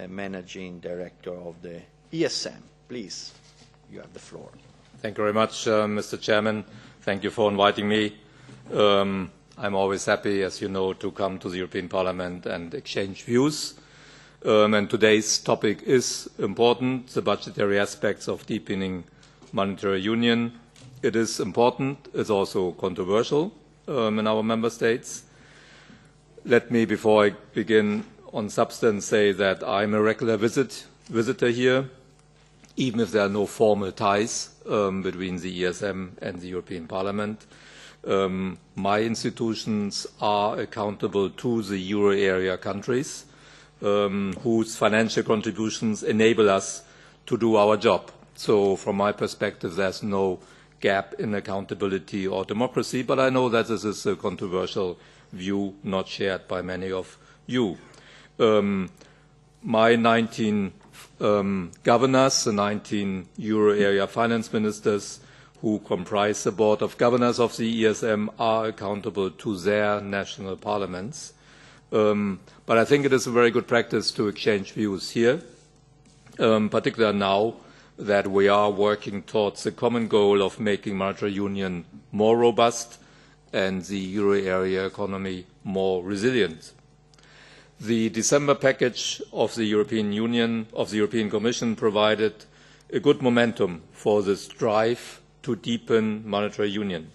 Managing Director of the ESM. Please, you have the floor. Thank you very much, Mr. Chairman. Thank you for inviting me. I'm always happy, as you know, to come to the European Parliament and exchange views. And today's topic is important, the budgetary aspects of deepening monetary union. It is important. It's also controversial in our member states. Let me, before I begin on substance, say that I'm a regular visitor here, even if there are no formal ties between the ESM and the European Parliament. My institutions are accountable to the euro area countries whose financial contributions enable us to do our job. So from my perspective, there's no gap in accountability or democracy, but I know that this is a controversial view not shared by many of you. My 19 governors, the 19 euro area finance ministers who comprise the board of governors of the ESM are accountable to their national parliaments. But I think it is a very good practice to exchange views here, particularly now that we are working towards the common goal of making monetary union more robust and the euro area economy more resilient. The December package of the European Union, of the European Commission, provided a good momentum for this drive to deepen monetary union.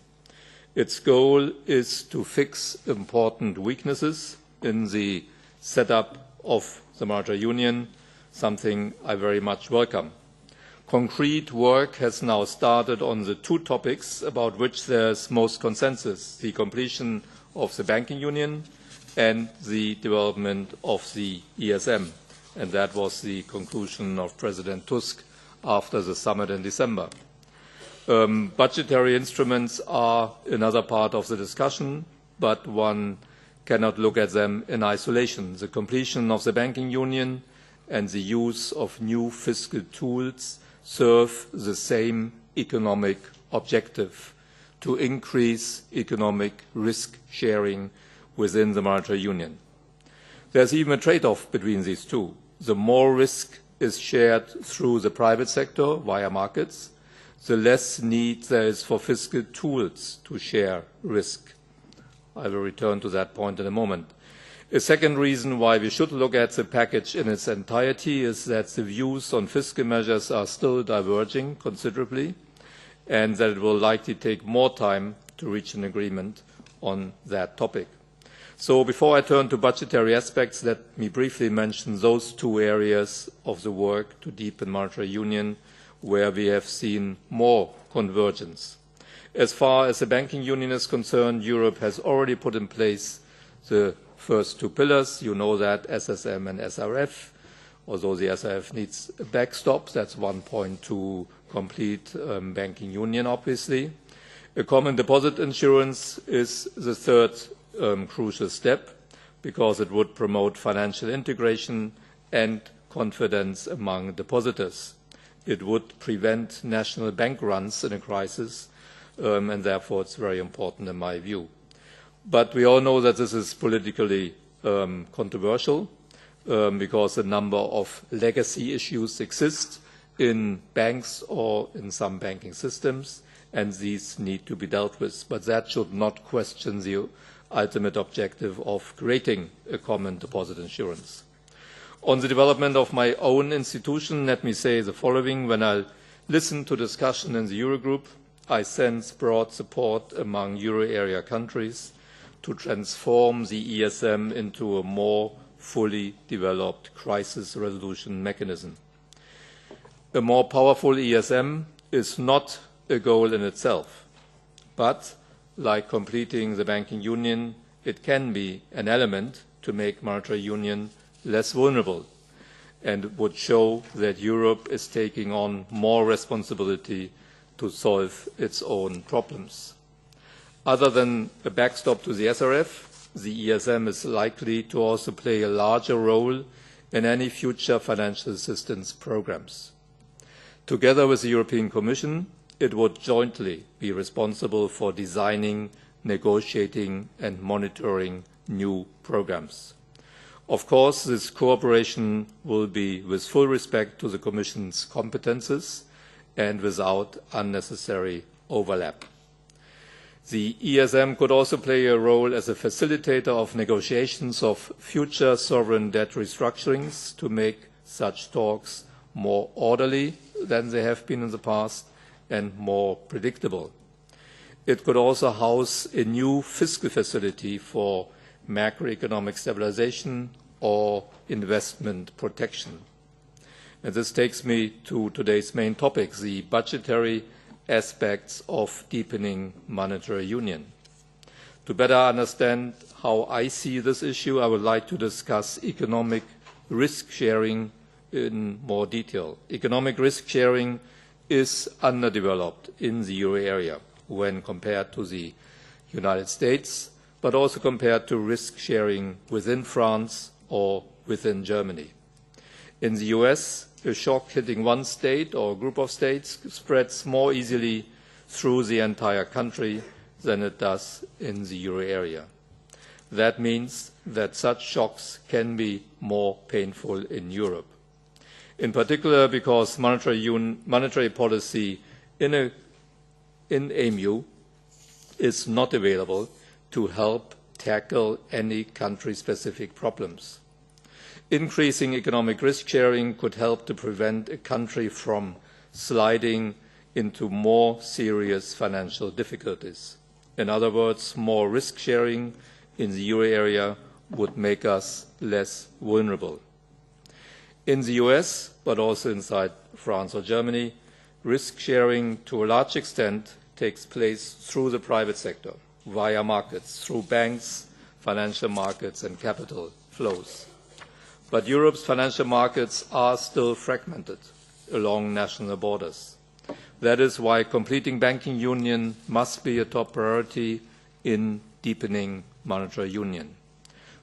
Its goal is to fix important weaknesses in the setup of the monetary union, something I very much welcome. Concrete work has now started on the two topics about which there is most consensus, the completion of the banking union and the development of the ESM. And that was the conclusion of President Tusk after the summit in December. Budgetary instruments are another part of the discussion, but one cannot look at them in isolation. The completion of the banking union and the use of new fiscal tools serve the same economic objective, to increase economic risk sharing within the monetary union. There's even a trade-off between these two. The more risk is shared through the private sector via markets, the less need there is for fiscal tools to share risk. I will return to that point in a moment. A second reason why we should look at the package in its entirety is that the views on fiscal measures are still diverging considerably, and that it will likely take more time to reach an agreement on that topic. So before I turn to budgetary aspects, let me briefly mention those two areas of the work to deepen monetary union where we have seen more convergence. As far as the banking union is concerned, Europe has already put in place the first two pillars. You know that, SSM and SRF. Although the SRF needs a backstop, that's one point to complete banking union, obviously. A common deposit insurance is the third crucial step, because it would promote financial integration and confidence among depositors. It would prevent national bank runs in a crisis, and therefore it's very important in my view. But we all know that this is politically controversial because a number of legacy issues exist in banks or in some banking systems, and these need to be dealt with. But that should not question the ultimate objective of creating a common deposit insurance. On the development of my own institution, let me say the following. When I listen to discussion in the Eurogroup, I sense broad support among euro area countries to transform the ESM into a more fully developed crisis resolution mechanism. A more powerful ESM is not a goal in itself, but like completing the banking union, it can be an element to make monetary union less vulnerable, and would show that Europe is taking on more responsibility to solve its own problems. Other than a backstop to the SRF, the ESM is likely to also play a larger role in any future financial assistance programs. Together with the European Commission, it would jointly be responsible for designing, negotiating and monitoring new programs. Of course, this cooperation will be with full respect to the Commission's competences and without unnecessary overlap. The ESM could also play a role as a facilitator of negotiations of future sovereign debt restructurings to make such talks more orderly than they have been in the past and more predictable. It could also house a new fiscal facility for macroeconomic stabilization or investment protection. And this takes me to today's main topic, the budgetary aspects of deepening monetary union. To better understand how I see this issue, I would like to discuss economic risk sharing in more detail. Economic risk sharing is underdeveloped in the euro area when compared to the United States, but also compared to risk sharing within France or within Germany. In the US, a shock hitting one state or group of states spreads more easily through the entire country than it does in the euro area. That means that such shocks can be more painful in Europe. In particular, because monetary policy in EMU is not available to help tackle any country-specific problems. Increasing economic risk sharing could help to prevent a country from sliding into more serious financial difficulties. In other words, more risk sharing in the euro area would make us less vulnerable. In the US, but also inside France or Germany, risk sharing to a large extent takes place through the private sector, via markets, through banks, financial markets and capital flows. But Europe's financial markets are still fragmented along national borders. That is why completing banking union must be a top priority in deepening monetary union.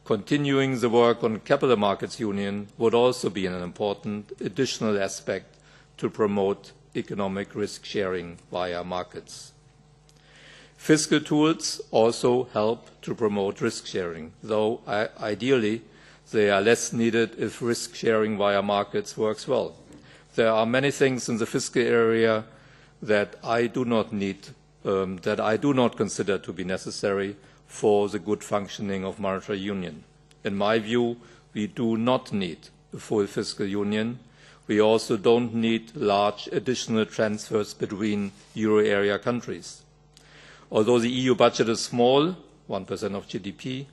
Continuing the work on capital markets union would also be an important additional aspect to promote economic risk sharing via markets. Fiscal tools also help to promote risk sharing, though ideally they are less needed if risk sharing via markets works well. There are many things in the fiscal area that I do not consider to be necessary for the good functioning of monetary union. In my view, we do not need a full fiscal union. We also don't need large additional transfers between euro area countries. Although the EU budget is small, 1% of GDP,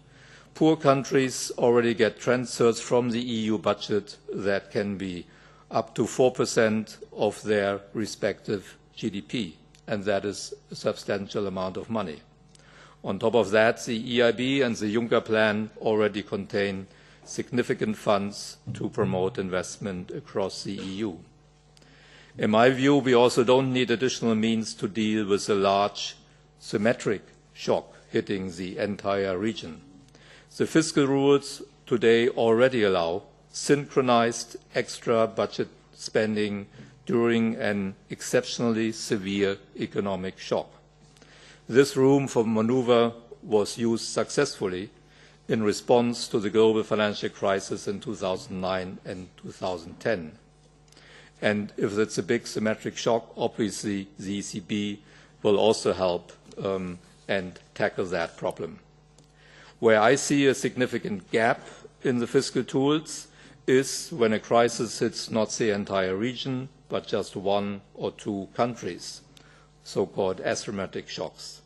poor countries already get transfers from the EU budget that can be up to 4% of their respective GDP, and that is a substantial amount of money. On top of that, the EIB and the Juncker plan already contain significant funds to promote investment across the EU. In my view, we also don't need additional means to deal with a large symmetric shock hitting the entire region. The fiscal rules today already allow synchronized extra budget spending during an exceptionally severe economic shock. This room for maneuver was used successfully in response to the global financial crisis in 2009 and 2010. And if it's a big symmetric shock, obviously the ECB will also help and tackle that problem. Where I see a significant gap in the fiscal tools is when a crisis hits not the entire region, but just one or two countries, so-called asymmetric shocks.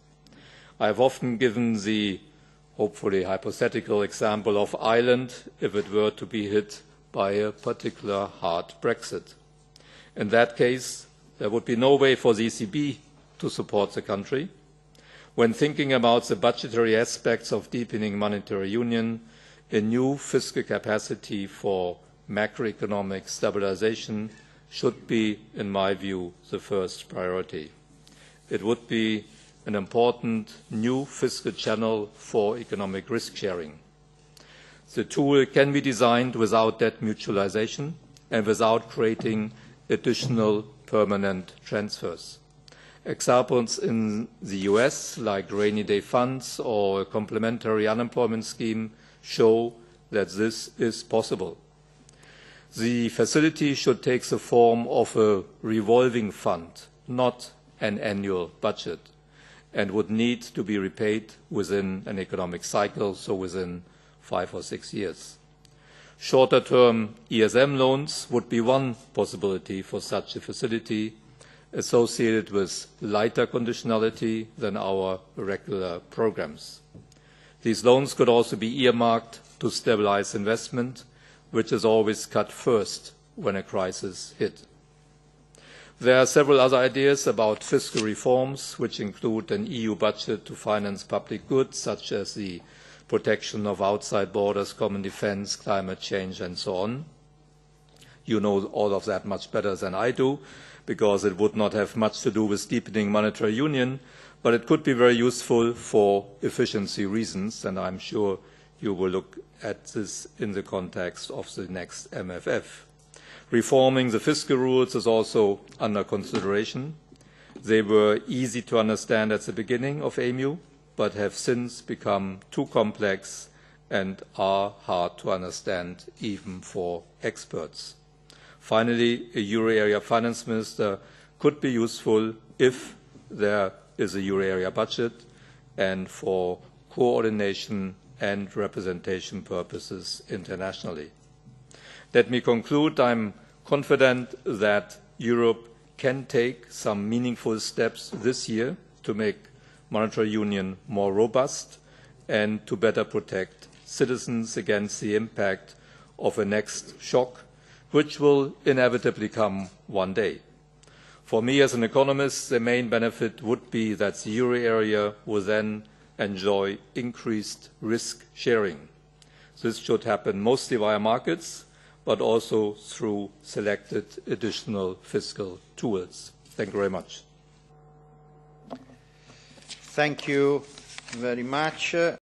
I have often given the hopefully hypothetical example of Ireland if it were to be hit by a particular hard Brexit. In that case, there would be no way for the ECB to support the country. When thinking about the budgetary aspects of deepening monetary union, a new fiscal capacity for macroeconomic stabilization should be, in my view, the first priority. It would be an important new fiscal channel for economic risk sharing. The tool can be designed without debt mutualization and without creating additional permanent transfers. Examples in the US, like rainy day funds or a complementary unemployment scheme, show that this is possible. The facility should take the form of a revolving fund, not an annual budget, and would need to be repaid within an economic cycle, so within 5 or 6 years. Shorter-term ESM loans would be one possibility for such a facility, associated with lighter conditionality than our regular programs. These loans could also be earmarked to stabilise investment, which is always cut first when a crisis hits. There are several other ideas about fiscal reforms, which include an EU budget to finance public goods, such as the protection of outside borders, common defence, climate change, and so on. You know all of that much better than I do, because it would not have much to do with deepening monetary union, but it could be very useful for efficiency reasons, and I'm sure you will look at this in the context of the next MFF. Reforming the fiscal rules is also under consideration. They were easy to understand at the beginning of EMU, but have since become too complex and are hard to understand even for experts. Finally, a euro area finance minister could be useful if there is a euro area budget and for coordination and representation purposes internationally. Let me conclude. I'm confident that Europe can take some meaningful steps this year to make monetary union more robust and to better protect citizens against the impact of a next shock, which will inevitably come one day. For me as an economist, the main benefit would be that the euro area will then enjoy increased risk sharing. This should happen mostly via markets, but also through selected additional fiscal tools. Thank you very much. Thank you very much.